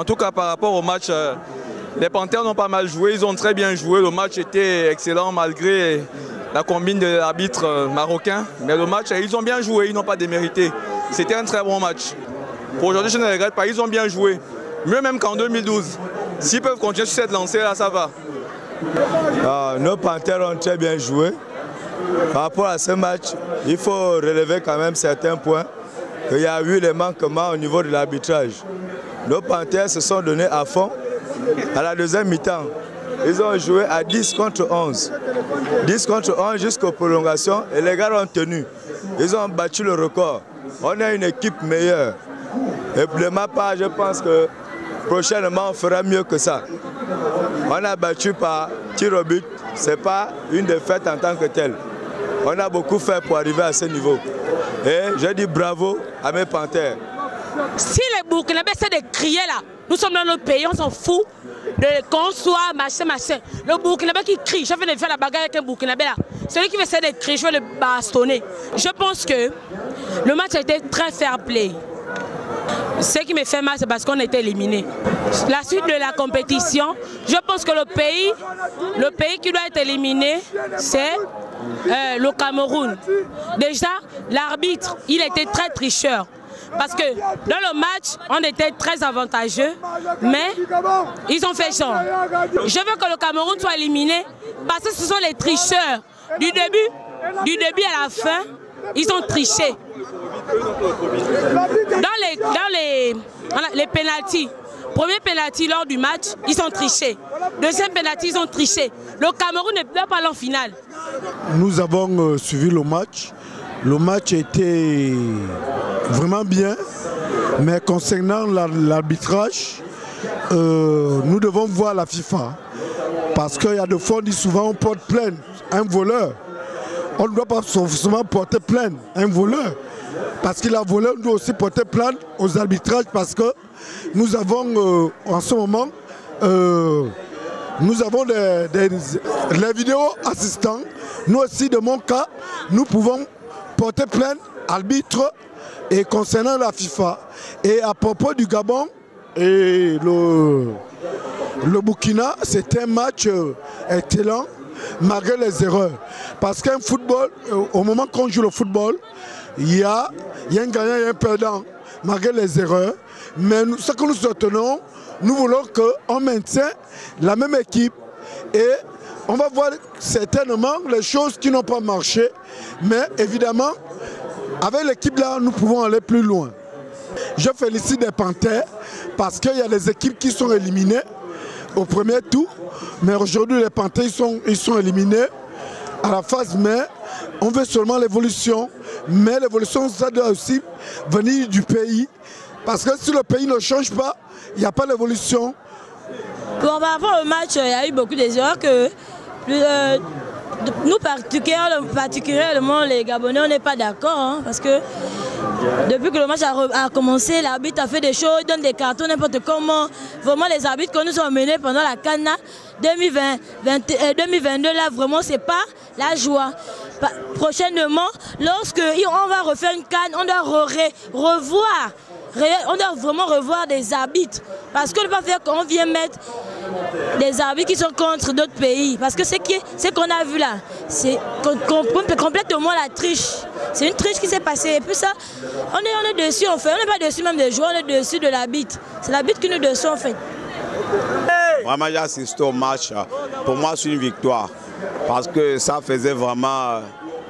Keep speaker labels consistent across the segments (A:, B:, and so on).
A: En tout cas, par rapport au match, les Panthères n'ont pas mal joué, ils ont très bien joué. Le match était excellent malgré la combine de l'arbitre marocain. Mais le match, ils ont bien joué, ils n'ont pas démérité. C'était un très bon match. Pour aujourd'hui, je ne regrette pas, ils ont bien joué. Mieux même qu'en 2012. S'ils peuvent continuer sur cette lancée-là, ça va.
B: Nos Panthères ont très bien joué. Par rapport à ce match, il faut relever quand même certains points. Il y a eu des manquements au niveau de l'arbitrage. Nos Panthères se sont donnés à fond à la deuxième mi-temps. Ils ont joué à 10 contre 11. 10 contre 11 jusqu'aux prolongations et les gars ont tenu. Ils ont battu le record. On a une équipe meilleure. Et de ma part, je pense que prochainement, on fera mieux que ça. On a battu par tir au but. Ce n'est pas une défaite en tant que telle. On a beaucoup fait pour arriver à ce niveau. Et je dis bravo à mes Panthères.
C: Si les Burkinabés essaient de crier là, nous sommes dans notre pays, on s'en fout de qu'on soit machin, machin. Le Burkinabé qui crie, je viens de faire la bagarre avec un Burkinabé là. Celui qui veut essayer de crier, je vais le bastonner. Je pense que le match a été très fair play. Ce qui me fait mal, c'est parce qu'on a été éliminé. La suite de la compétition, je pense que le pays qui doit être éliminé, c'est le Cameroun. Déjà, l'arbitre, il était très tricheur. Parce que dans le match, on était très avantageux, mais ils ont fait genre. Je veux que le Cameroun soit éliminé parce que ce sont les tricheurs. Du début à la fin, ils ont triché. Dans les pénaltys, premier pénalty lors du match, ils ont triché. Deuxième pénalty, ils ont triché. Le Cameroun ne peut pas aller en finale.
D: Nous avons suivi le match. Le match était vraiment bien, mais concernant l'arbitrage, nous devons voir la FIFA. Parce qu'il y a de fois, on dit souvent on porte plainte à un voleur. On ne doit pas forcément porter plainte à un voleur. Parce qu'il a volé, on doit aussi porter plainte aux arbitrages parce que nous avons en ce moment, nous avons les vidéos assistants. Nous aussi, de mon cas, nous pouvons porter plainte arbitre et concernant la FIFA. Et à propos du Gabon et le Burkina, c'était un match excellent malgré les erreurs. Parce qu'un football, au moment qu'on joue le football, il y a un gagnant et un perdant malgré les erreurs. Mais ce que nous soutenons, nous voulons qu'on maintienne la même équipe et on va voir certainement les choses qui n'ont pas marché. Mais évidemment, avec l'équipe là, nous pouvons aller plus loin. Je félicite les Panthères parce qu'il y a des équipes qui sont éliminées au premier tour. Mais aujourd'hui, les Panthères ils sont éliminés à la phase mais on veut seulement l'évolution. Mais l'évolution, ça doit aussi venir du pays. Parce que si le pays ne change pas, il n'y a pas d'évolution.
E: Bon, par rapport au match, il y a eu beaucoup d'erreurs que nous, particulièrement les Gabonais, on n'est pas d'accord. Hein, parce que depuis que le match a commencé, l'arbitre a fait des choses, il donne des cartons, n'importe comment. Vraiment, les arbitres que nous ont menés pendant la CAN 2022, là, vraiment, c'est pas la joie. Prochainement, lorsque on va refaire une CAN, on doit on doit vraiment revoir des arbitres. Parce qu'on ne peut pas faire qu'on vient mettre des arbitres qui sont contre d'autres pays. Parce que ce qu'on a vu là, c'est complètement la triche. C'est une triche qui s'est passée. Et puis ça, on est dessus en fait. On n'est pas dessus même des joueurs, on est dessus de l'arbitre. C'est l'arbitre qui nous dessus en fait.
F: Vraiment, j'ai assisté au match. Pour moi, c'est une victoire. Parce que ça faisait vraiment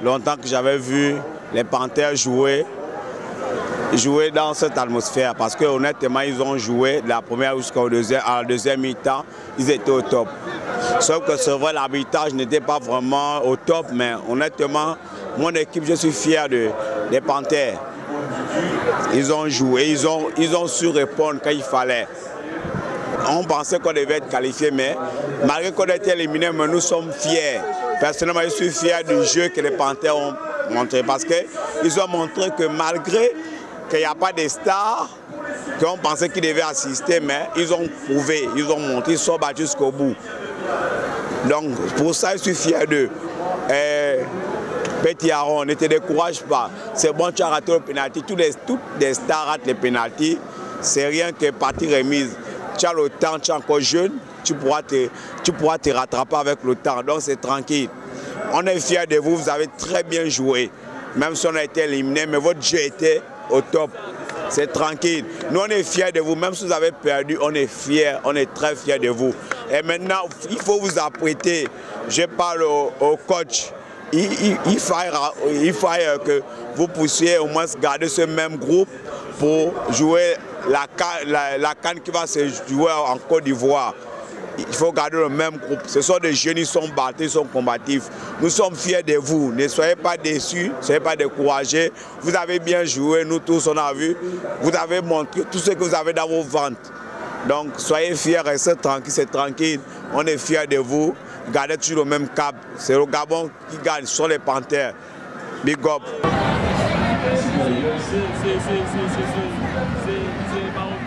F: longtemps que j'avais vu les Panthères jouer dans cette atmosphère. Parce que honnêtement, ils ont joué de la première jusqu'à la deuxième mi-temps, ils étaient au top. Sauf que c'est vrai, l'arbitrage n'était pas vraiment au top, mais honnêtement, mon équipe, je suis fier des Panthères. Ils ont joué, ils ont su répondre quand il fallait. On pensait qu'on devait être qualifié, mais malgré qu'on ait été éliminé, mais nous sommes fiers. Personnellement, je suis fier du jeu que les Panthères ont montré. Parce qu'ils ont montré que malgré qu'il n'y a pas de stars, qu'on pensait qu'ils devaient assister, mais ils ont prouvé, ils ont montré, ils sont battus jusqu'au bout. Donc pour ça, je suis fier d'eux. Petit Aaron, ne te décourage pas. C'est bon, tu as raté le pénalty. Toutes les stars ratent les pénaltys. C'est rien que partie remise. tu as le temps, tu es encore jeune, tu pourras te rattraper avec le temps. Donc c'est tranquille. On est fiers de vous, vous avez très bien joué. Même si on a été éliminé, mais votre jeu était au top. C'est tranquille. Nous, on est fiers de vous. Même si vous avez perdu, on est fiers. On est très fiers de vous. Et maintenant, il faut vous apprêter. Je parle au coach. Il faille que vous puissiez au moins garder ce même groupe pour jouer la CAN qui va se jouer en Côte d'Ivoire. Il faut garder le même groupe. Ce sont des jeunes, ils sont battus, ils sont combatifs. Nous sommes fiers de vous. Ne soyez pas déçus, ne soyez pas découragés. Vous avez bien joué, nous tous on a vu. Vous avez montré tout ce que vous avez dans vos ventes. Donc soyez fiers, restez tranquilles, c'est tranquille. On est fiers de vous. Gardez toujours le même cap. C'est le Gabon qui gagne, ce sont les Panthères. Big up.
G: C'est